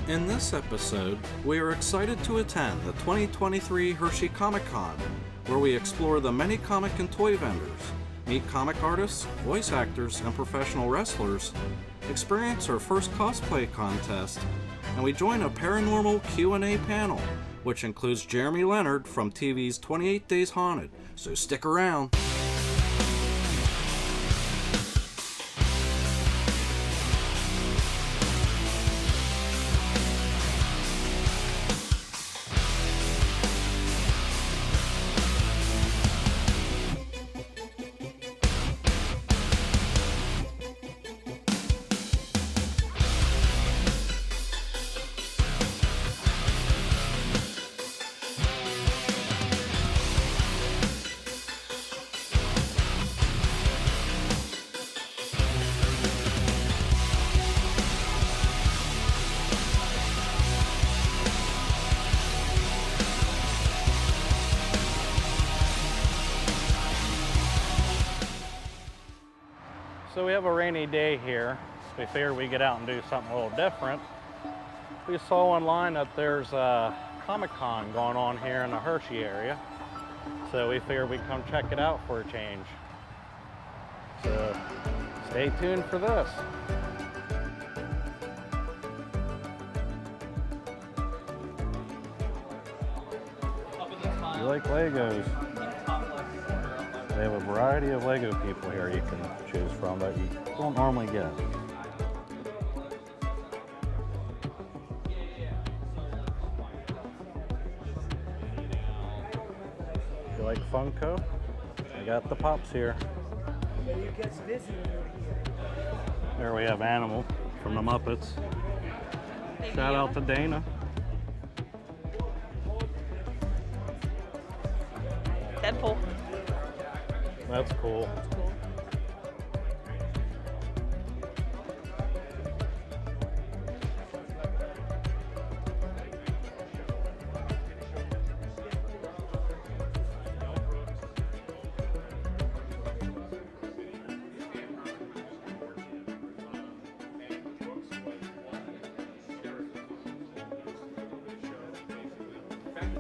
In this episode, we are excited to attend the 2023 Hershey Comic Con, where we explore the many comic and toy vendors, meet comic artists, voice actors, and professional wrestlers, experience our first cosplay contest, and we join a paranormal Q&A panel, which includes Jeremy Leonard from TV's 28 Days Haunted, so stick around. So we have a rainy day here, so we figured we'd get out and do something a little different. We saw online that there's a Comic-Con going on here in the Hershey area, so we figured we'd come check it out for a change. So stay tuned for this. You like Legos? They have a variety of Lego people here you can choose from that you don't normally get. If you like Funko, I got the Pops here. There we have Animal from the Muppets. Shout out to Dana. Deadpool. That's cool.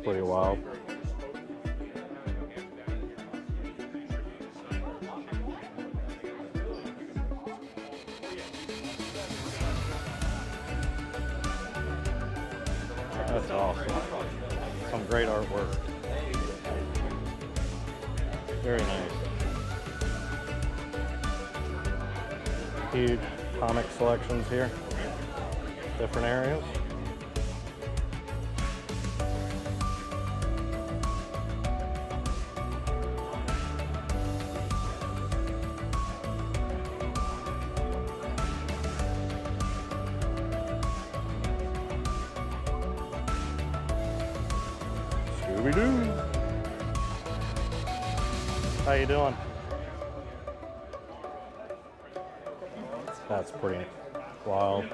Pretty wild. That's awesome. Some great artwork. Very nice. Huge comic selections here. Different areas. Scooby-Doo! How you doing? That's pretty wild.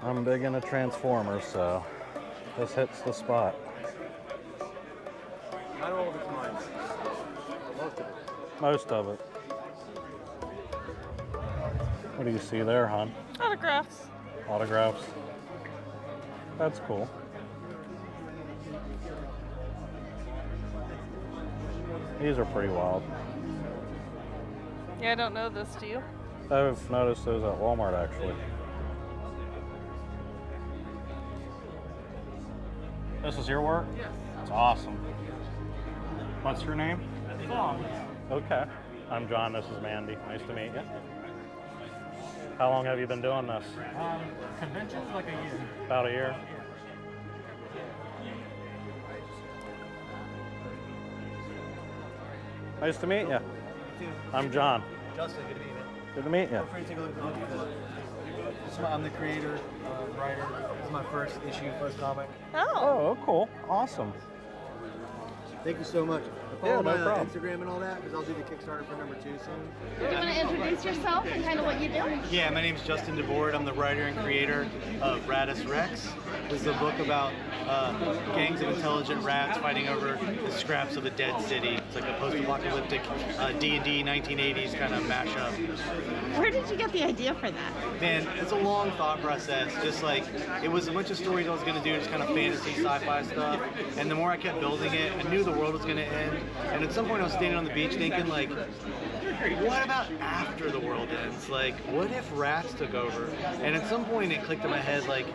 I'm big into Transformers, so this hits the spot. Not all of it's mine. Most of it. Most of it. What do you see there, hon? Autographs. Autographs. That's cool. These are pretty wild. Yeah, I don't know this, do you? I've noticed those at Walmart, actually. This is your work? Yes. That's awesome. What's your name? Long. Okay. I'm John. This is Mandy. Nice to meet you. How long have you been doing this? Conventions like a year. About a year. Nice to meet you. You too. I'm John. Justin, good to meet you. Good to meet you. Feel free to take a look at the book. I'm the creator, writer. This is my first issue, first comic. Oh. Oh, cool. Awesome. Thank you so much. Yeah, Follow no my problem. Instagram and all that, because I'll do the Kickstarter for number 2 soon. Do you want to introduce yourself and kind of what you do? Yeah, my name is Justin DeVord. I'm the writer and creator of Ratus Rex. This is a book about gangs of intelligent rats fighting over the scraps of a dead city. It's like a post-apocalyptic D&D 1980s kind of mashup. Where did you get the idea for that? Man, it's a long thought process. Just like, it was a bunch of stories I was going to do, just kind of fantasy, sci-fi stuff. And the more I kept building it, I knew the world was going to end. And at some point I was standing on the beach thinking, like, what about after the world ends? Like, what if rats took over? And at some point it clicked in my head, like,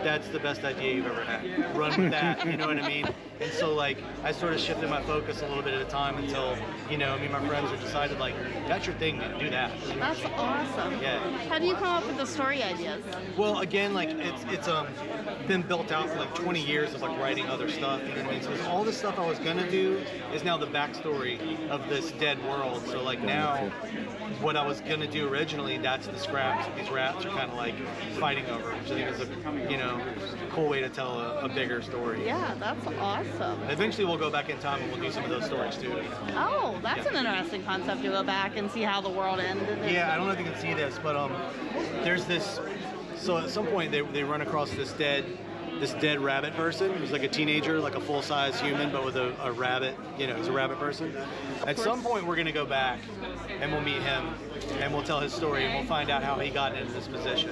that's the best idea you've ever had. Run with that, you know what I mean? And so, like, I sort of shifted my focus a little bit at a time until, you know, me and my friends have decided, like, that's your thing, man, do that. That's awesome. Yeah. How do you come up with the story ideas? Well, again, like, it's been built out for like 20 years of like writing other stuff, you know what I mean? So all the stuff I was gonna do is now the backstory of this dead world. So like now, what I was gonna do originally, that's the scraps that these rats are kind of like fighting over, which I think is a, you know, cool way to tell a bigger story. Yeah, that's awesome. Eventually we'll go back in time and we'll do some of those stories too. Oh, that's an interesting concept to go back and see how the world ended. Yeah, I don't know if you can see this, but there's this. So at some point they run across this dead rabbit person who's like a teenager, like a full-size human, but with a rabbit. You know, he's a rabbit person. At some point we're gonna go back and we'll meet him and we'll tell his story and we'll find out how he got into this position.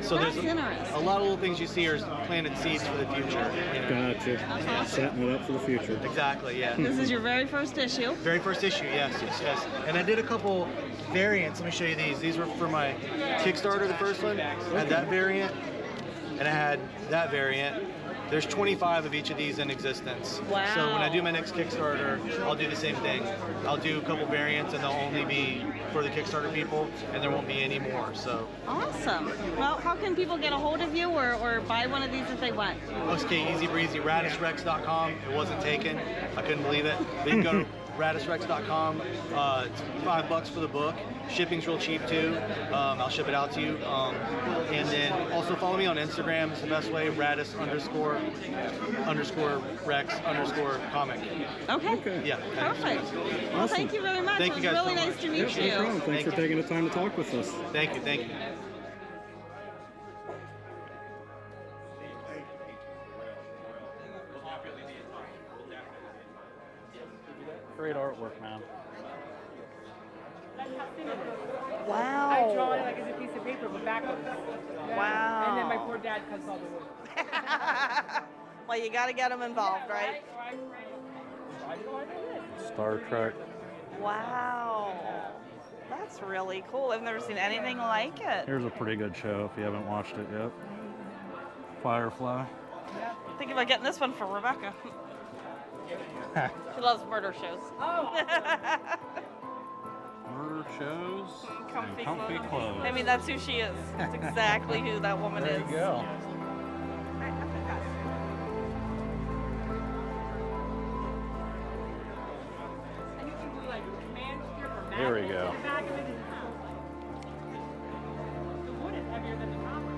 So That's there's interesting. a lot of little things you see are planted seeds for the future. You know? Gotcha. Setting it up for the future. Exactly. Yeah. This is your very first issue. Very first issue, yes. And I did a couple variants. Let me show you these. These were for my Kickstarter, the first one. I had that variant, and I had that variant. There's 25 of each of these in existence. Wow. So when I do my next Kickstarter, I'll do the same thing. I'll do a couple variants, and they'll only be for the Kickstarter people, and there won't be any more. So. Awesome. Well, how can people get a hold of you or buy one of these if they want? Okay, easy breezy. Ratusrex.com. It wasn't taken. I couldn't believe it. But you can go to ratusrex.com. It's $5 for the book. Shipping's real cheap too. I'll ship it out to you. And then also follow me on Instagram. It's the best way. Ratus _Rex_comic. Okay. Yeah. thanks. Perfect. Well, Awesome. thank you very much. Thank it you was guys really so nice much. to meet No you. problem. Thanks Thank for you. taking the time to talk with us. Thank you. Thank you. Great artwork, man. Wow. I draw it like as a piece of paper, but backwards. Wow. And then my poor dad cuts all the wood. Well, you got to get them involved, right? Star Trek. Wow. That's really cool. I've never seen anything like it. Here's a pretty good show if you haven't watched it yet. Firefly. Thinking about getting this one for Rebecca. She loves murder shows. Murder shows Comfy and comfy clothes. clothes. I mean, that's who she is. That's exactly who that woman There is. you go. And you can do like command strip or Here we magnet go. to the back of it. The wood is heavier than the copper.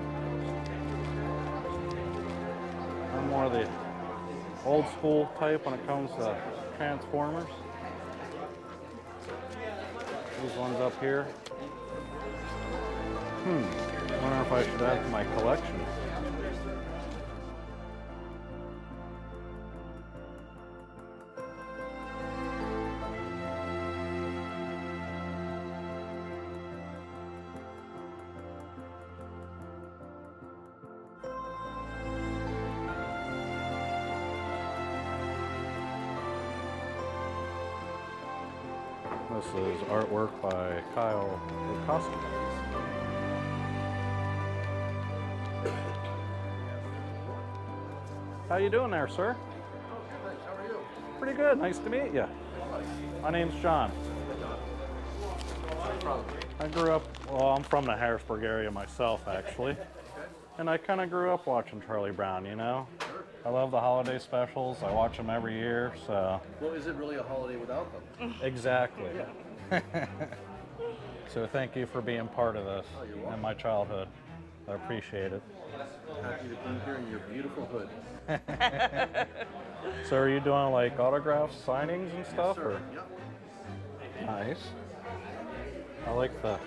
I'm more of the old school type when it comes to Transformers. These ones up here. Wonder if I should add to my collection. This is artwork by Kyle Lukoski. How you doing there, sir? How are you? Pretty good. Nice to meet you. My name's John. I grew up, well, I'm from the Harrisburg area myself, actually. And I kind of grew up watching Charlie Brown, you know? I love the holiday specials. I watch them every year, so. Well, is it really a holiday without them? Exactly. So thank you for being part of this in my childhood. I appreciate it. Happy to be here in your beautiful hood. So are you doing like autographs, signings and stuff? Sir, Or? yep. Nice. I like the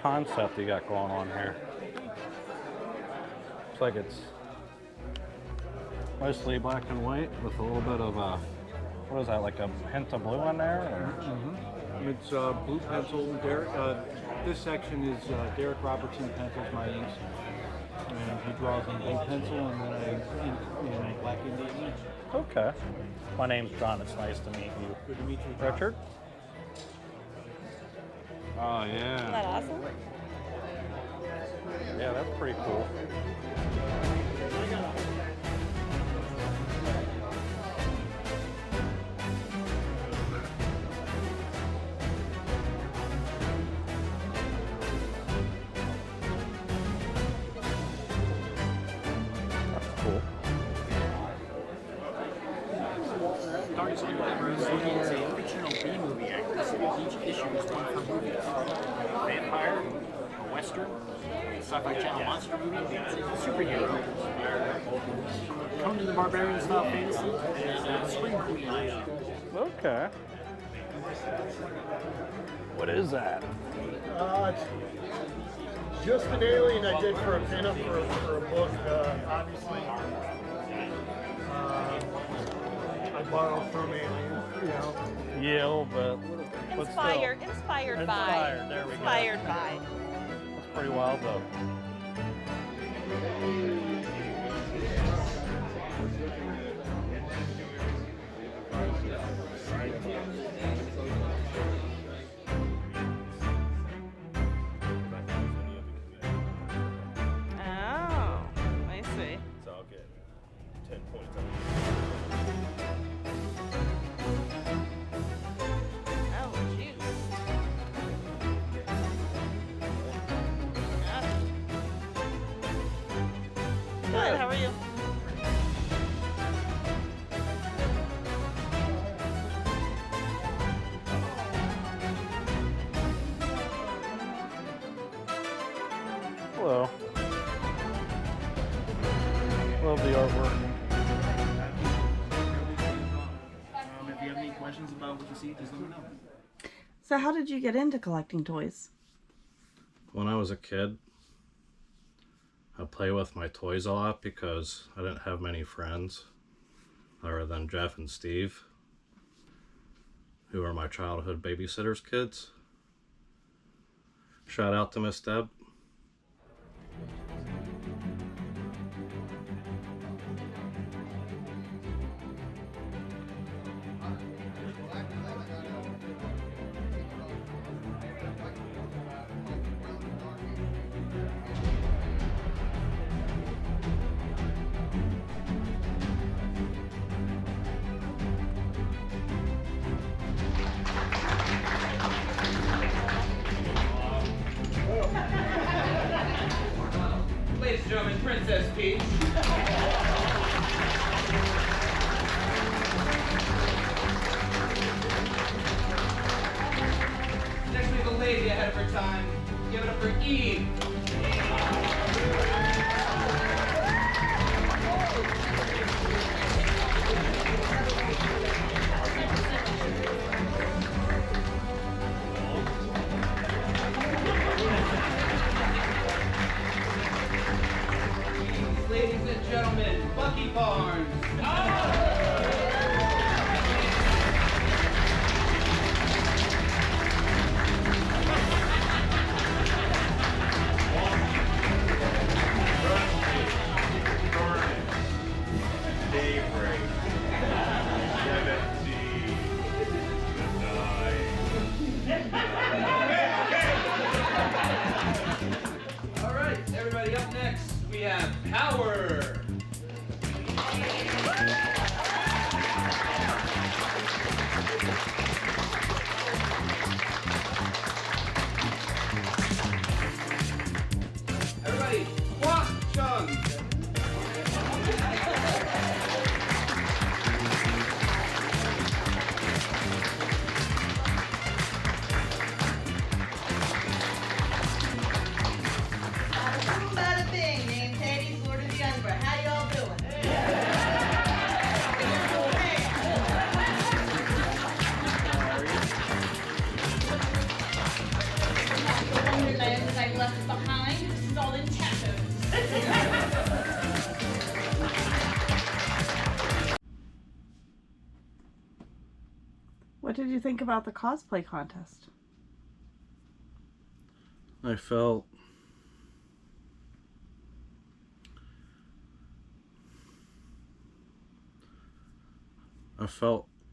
concept you got going on here. Looks like it's mostly black and white with a little bit of what is that, like a hint of blue in there? Or? It's blue pencil. Derek, this section is Derek Robertson pencils my inks. And he draws in blue pencil and then I ink in black Indian ink. Okay. My name's John. It's nice to meet you. Good to meet you, John. Richard? Oh, Isn't yeah. that awesome? Yeah, that's pretty cool. That's cool. Darkest Universe is a fictional B-movie actress. Each issue is one per movie. Vampire, a western, a sci-fi channel monster movie, superhero, Conan the Barbarian style fantasy, and Spring Queen. Okay. What is that? It's just an alien I did for a pinup for a book, obviously. I borrowed from aliens, you know. Yale, but Inspired by. Inspired, there we go. Inspired by. That's pretty wild, though. Oh, I see. So I'll get 10 points. Oh, jeez. Got it. Good, how are you? Hello. Love the artwork. If you have any questions about what you see, just let me know. So how did you get into collecting toys? When I was a kid, I'd play with my toys a lot because I didn't have many friends other than Jeff and Steve, who are my childhood babysitter's kids. Shout out to Miss Deb. Ladies and gentlemen, Princess Peach. Next week, a lady ahead of her time. Give it up for Eve. Ladies and gentlemen, Bucky Barnes. Daybreak. 17. All right, everybody, up next, we have Power. Everybody, Kwok Chung. did you think about the cosplay contest? I felt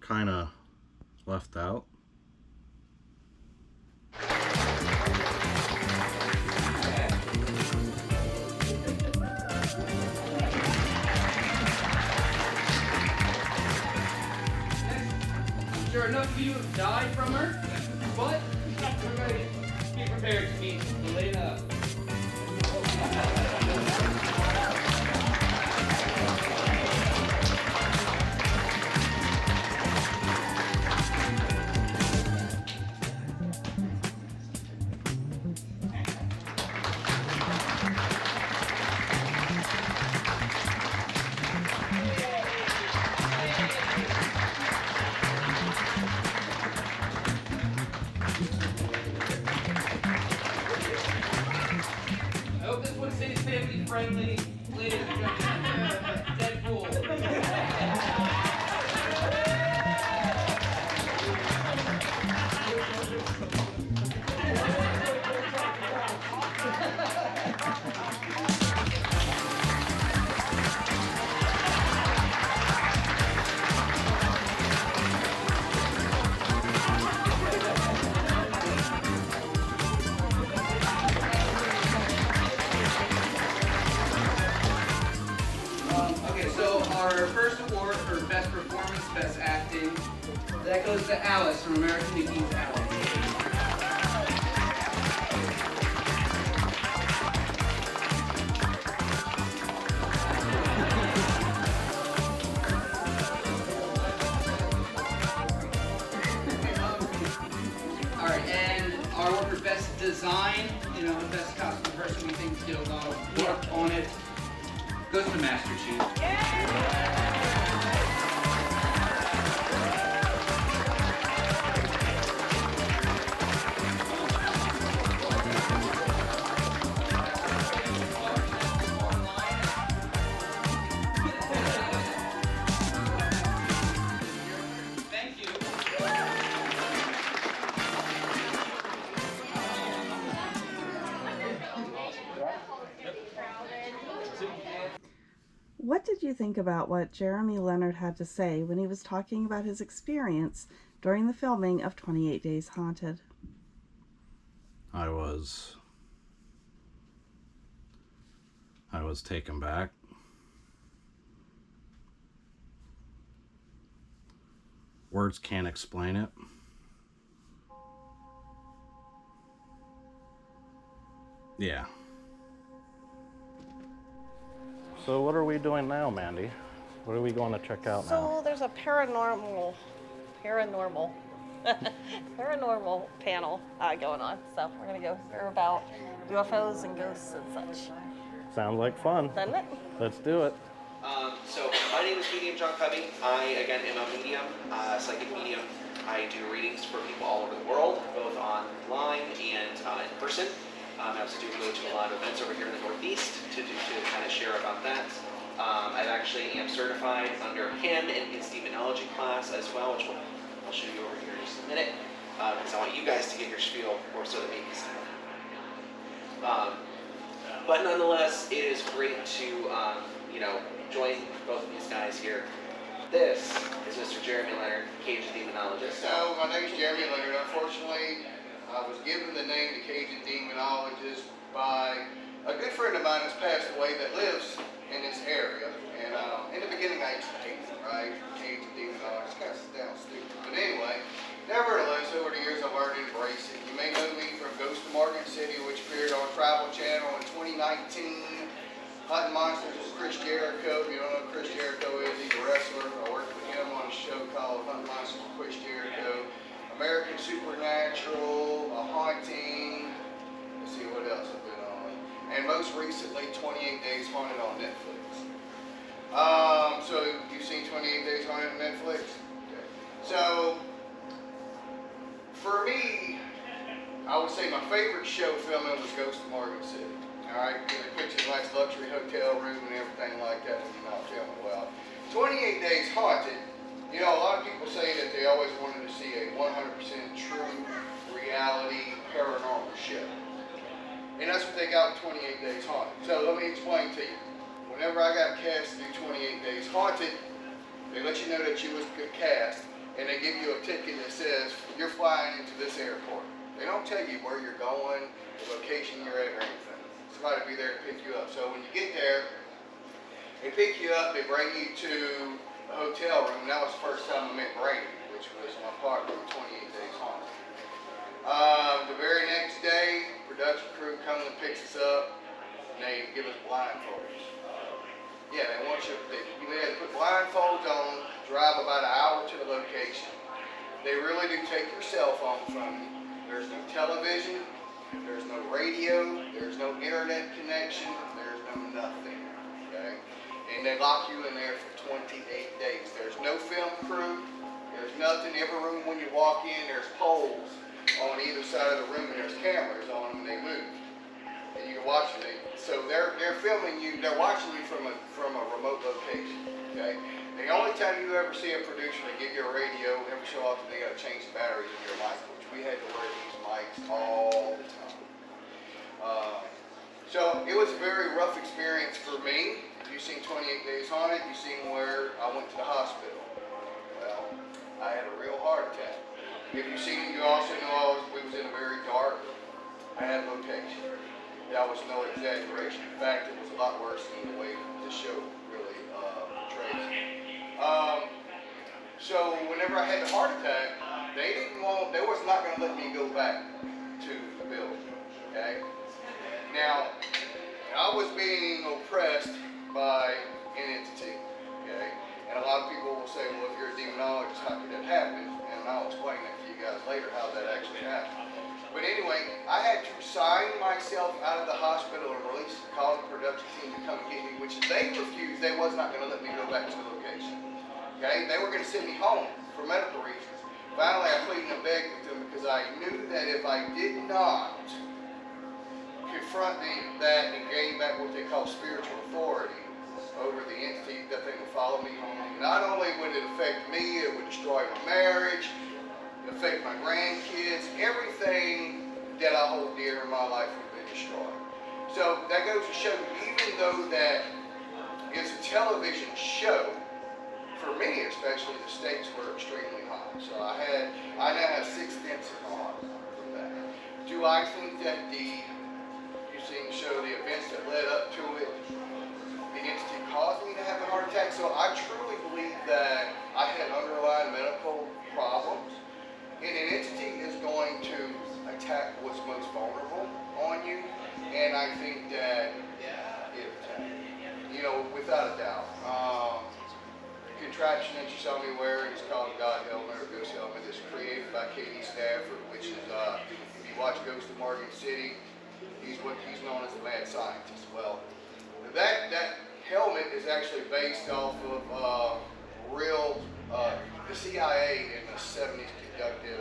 kind of left out. I'm sure enough of you have died from her, but everybody be prepared to meet Elena. I hope this one stays family friendly. Ladies and gentlemen, Deadpool. Okay, so our first award for Best Performance, Best Acting, that goes to Alice from American Nikki's Alice. All right, and our award for Best Design, you know, the best costume person we think did a lot of work on it, goes to Master Chief. Thank you. What did you think about what Jeremy Leonard had to say when he was talking about his experience during the filming of 28 Days Haunted? I was taken back. Words can't explain it. Yeah. So what are we doing now, Mandy? What are we going to check out now? So there's a paranormal panel going on. So we're gonna go hear about UFOs and ghosts and such. Sounds like fun. Doesn't it? Let's do it. So my name is Medium John Cubby. I, again, am a medium, psychic medium. I do readings for people all over the world, both online and in person. I also do go to a lot of events over here in the Northeast to kind of share about that. I actually am certified under HIM and his demonology class as well, which I'll show you over here in just a minute, because I want you guys to get your spiel more so than me. But nonetheless, it is great to join both of these guys here. This is Mr. Jeremy Leonard, Cajun demonologist. So my name is Jeremy Leonard. Unfortunately, I was given the name the Cajun demonologist by a good friend of mine that's passed away that lives in this area. And in the beginning, I used to hate it, right? Cajun demonologist, kind of sounds stupid. But anyway, nevertheless, over the years, I've learned to embrace it. You may know me from Ghost of Market City, which appeared on Travel Channel in 2019. Hunting Monsters is Chris Jericho. If you don't know who Chris Jericho is, he's a wrestler. I worked with him on a show called Hunting Monsters with Chris Jericho. American Supernatural, A Haunting. Let's see what else I've been on. And most recently, 28 Days Haunted on Netflix. So you've seen 28 Days Haunted on Netflix? Okay. So for me, I would say my favorite show filming was Ghost of Market City. Alright, because it puts you in a nice luxury hotel room and everything like that when you're not filming well. 28 Days Haunted You know, a lot of people say that they always wanted to see a 100% true reality paranormal show. And that's what they got with 28 Days Haunted. So let me explain to you. Whenever I got cast to do 28 Days Haunted, they let you know that you was cast, and they give you a ticket that says you're flying into this airport. They don't tell you where you're going, the location you're at, or anything. Somebody will be there to pick you up. So when you get there, they pick you up, they bring you to a hotel room. And that was the first time I met Brady, which was my partner on 28 Days Haunted. The very next day, production crew comes and picks us up, and they give us blindfolds. Yeah, they want you had to put blindfolds on, drive about an hour to the location. They really do take your cell phone from you. There's no television, there's no radio, there's no internet connection, there's no nothing, okay? And they lock you in there for 28 days. There's no film crew, there's nothing. Every room when you walk in, there's poles on either side of the room, and there's cameras on them, and they move. And you can watch it. So they're filming you, they're watching you from a remote location, okay? The only time you ever see a producer, they give you a radio, every so often they gotta change the batteries in your mic, which we had to wear these mics all the time. So it was a very rough experience for me. You've seen 28 Days Haunted, you've seen where I went to the hospital. Well, I had a real heart attack. If you've seen it, you also know we was in a very dark, bad location. That was no exaggeration. In fact, it was a lot worse than the way the show really portrays it. So whenever I had the heart attack, they was not going to let me go back to the building, okay? Now, I was being oppressed by an entity, okay? And a lot of people will say, well, if you're a demonologist, how could that happen? And I'll explain that to you guys later how that actually happened. But anyway, I had to sign myself out of the hospital and release the call the production team to come get me, which they refused. They was not going to let me go back to the location. Okay? They were going to send me home for medical reasons. Finally, I pleaded and begged with them because I knew that if I did not confront that and gain back what they call spiritual authority over the entity, that they would follow me home. Not only would it affect me, it would destroy my marriage, affect my grandkids, everything that I hold dear in my life would be destroyed. So that goes to show, even though that it's a television show, for me especially, the stakes were extremely high. So I now have 6 stents in my heart from that. Do I think that you've seen the show, the events that led up to it, the entity caused me to have a heart attack? So I truly believe that I had underlying medical problems. And an entity is going to attack what's most vulnerable on you, and I think that it attacked. You know, without a doubt. The contraption that you saw me wearing is called a God helmet or Ghost helmet. It's created by Katie Stafford, which is, if you watch Ghost of Morgan City, he's known as the mad scientist. Well, that helmet is actually based off of the CIA in the 70s conducted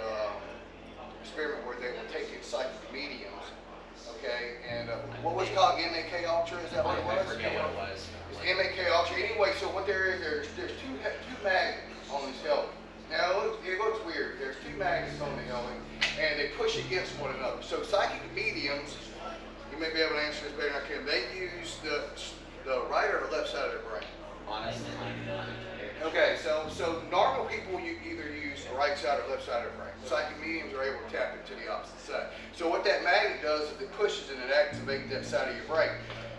experiment where they were taking psychic mediums, okay, and what was it called, MK Ultra, is that what it was? I forget what it was. It's MK Ultra. Anyway, so what there is, there's two magnets on this helmet. Now it looks weird. There's 2 magnets on the helmet, and they push against one another. So psychic mediums, you may be able to answer this better than I can. They use the right or the left side of their brain. Honestly, Okay, so normal people you either use the right side or left side of the brain. Psychic mediums are able to tap into the opposite side. So what that magnet does is it pushes and it activates that side of your brain.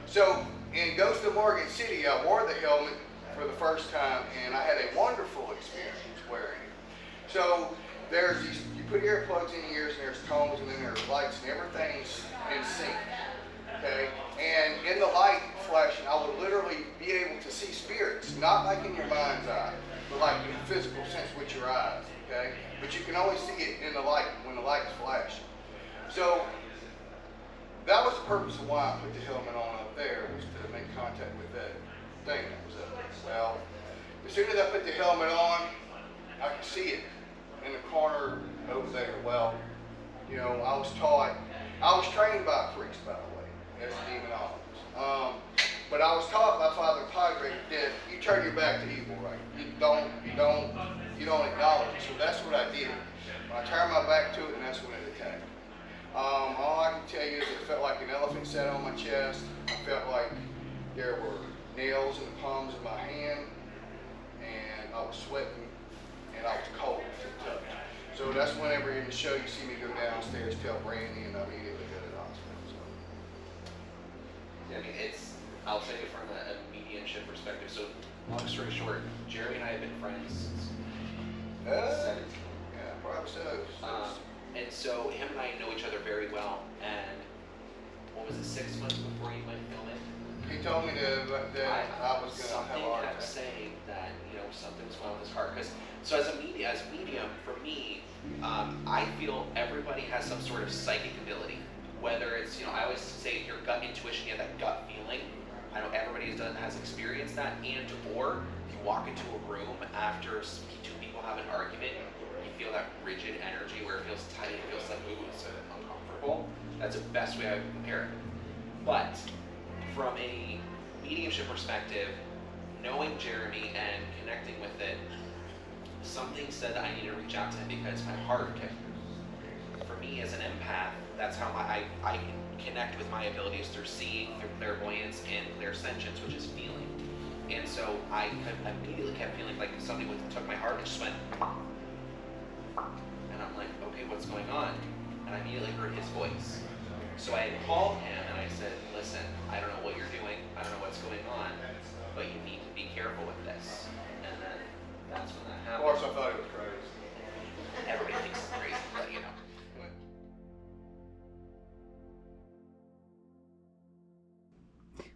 So in Ghost of Morgan City, I wore the helmet for the first time, and I had a wonderful experience wearing it. So there's these, you put earplugs in your ears, and there's tones, and then there's lights, and everything's in sync. Okay, and in the light flashing, I would literally be able to see spirits, not like in your mind's eye, but like in the physical sense with your eyes. Okay, but you can only see it in the light when the light is flashing. So that was the purpose of why I put the helmet on up there, was to make contact with that thing that was up there. Well, as soon as I put the helmet on, I could see it in the corner over there. Well, you know, I was trained by a priest, by the way, as a demonologist. But I was taught by Father Padre that you turn your back to evil, right? You don't you don't acknowledge it. So that's what I did. When I turned my back to it, and that's when it attacked. All I can tell you is it felt like an elephant sat on my chest. I felt like there were nails in the palms of my hand, and I was sweating, and I was cold to the touch. So that's whenever in the show you see me go downstairs, tell Brandy, and I immediately go to the hospital. So. Yeah, I mean, I'll take it from a mediumship perspective. So, long story short, Jeremy and I have been friends since 17. Yeah, probably so. And so him and I know each other very well. And what was it, 6 months before you went filming? He told me that I was going to have a heart attack. Kept saying that, you know, something was wrong with his heart. So as a medium, for me, I feel everybody has some sort of psychic ability. Whether it's, you know, I always say your gut intuition, you have that gut feeling. I know everybody has experienced that, and or if you walk into a room after two people have an argument, you feel that rigid energy where it feels tight, it feels like, ooh, it's uncomfortable. That's the best way I would compare it. But from a mediumship perspective, knowing Jeremy and connecting with it, something said that I need to reach out to him because my heart kept. For me as an empath, that's how I can connect with my abilities through seeing, through clairvoyance, and clairsentience, which is feeling. And so I immediately kept feeling like something took my heart and just went. And I'm like, okay, what's going on? And I immediately heard his voice. So I had called him and I said, listen, I don't know what you're doing, I don't know what's going on, but you need to be careful with this. And then that's when that happened. Of course, I thought it was crazy. Everybody thinks it's crazy, but you know.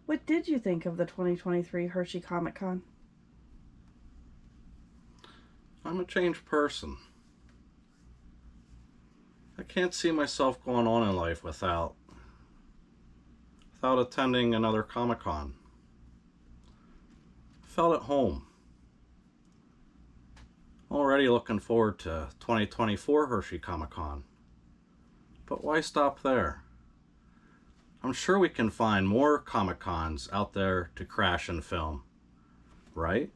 What did you think of the 2023 Hershey Comic Con? I'm a changed person. I can't see myself going on in life without attending another Comic-Con. Felt at home. Already looking forward to 2024 Hershey Comic-Con. But why stop there? I'm sure we can find more Comic-Cons out there to crash and film, right?